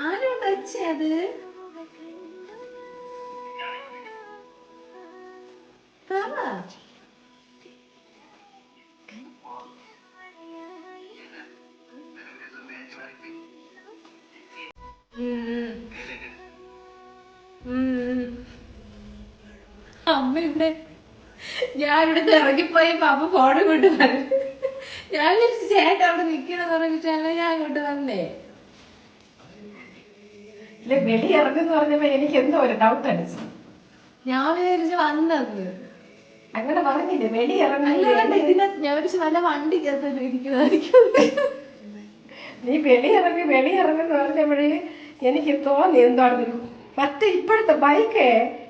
ആരോട് വെച്ചത്? അമ്മ ഇവിടെ, ഞാൻ ഇവിടുന്ന് ഇറങ്ങിപ്പോയപ്പോ അമ്മ ഫോണ് കൊണ്ട് വന്നു. ഞാൻ വിളിച്ച് ചേട്ടൻ അവിടെ നിക്കണെന്ന് പറഞ്ഞിട്ടാണ് ഞാൻ കൊണ്ട് വന്നേ. ഇല്ല, വെളി ഇറങ്ങുന്ന പറഞ്ഞപ്പോ എനിക്ക് എന്തോ ഒരു ഡൗട്ട് അടിച്ചു. ഞാൻ വിചാരിച്ച് വന്നത് അങ്ങനെ പറഞ്ഞില്ലേ, വെളി ഇറങ്ങുന്നില്ല. ഞാൻ വിചാരിച്ച് വല്ല വണ്ടി ഇരിക്കുന്നതായിരിക്കും. നീ വെളി ഇറങ്ങുന്ന പറഞ്ഞപ്പോഴേ എനിക്ക് തോന്നി എന്താണെന്ന്. മറ്റേ ഇപ്പോഴത്തെ ബൈക്ക്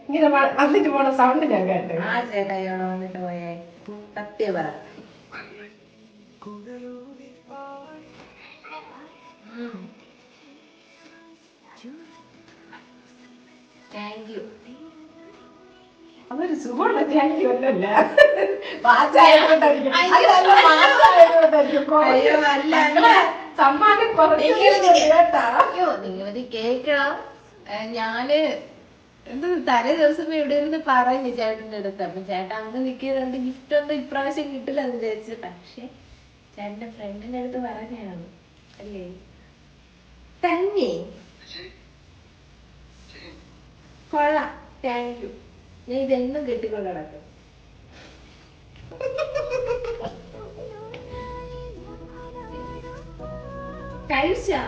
ഇങ്ങനെ വന്നിട്ട് പോണ സൗണ്ട് ഞാൻ കേട്ടു. ആ ചേട്ടായിയോടെ വന്നിട്ട് പോയേ സത്യം പറ. Thank you. അതൊരു സുഖമുള്ള താങ്ക് യു അല്ലല്ല. സമ്മാനം നിങ്ങളത് കേക്കണം. ഞാന് എന്ത് തലേ ദിവസം ഇവിടെ ഇരുന്ന് പറഞ്ഞു ചേട്ടൻ്റെ അടുത്ത്. അപ്പൊ ചേട്ടൻ അന്ന് നിൽക്കുന്നുണ്ട്, ഗിഫ്റ്റ് ഒന്നും ഇപ്രാവശ്യം കിട്ടില്ല എന്ന് വിചാരിച്ചു. പക്ഷെ ചേട്ടന്റെ ഫ്രണ്ടിന്റെ അടുത്ത് പറഞ്ഞാണ് അല്ലേ? തന്നെ കൊള്ളാം, താങ്ക് യു. ഞാൻ ഇതെന്നും കെട്ടിക്കൊണ്ട് നടക്കും. കഴിച്ചാ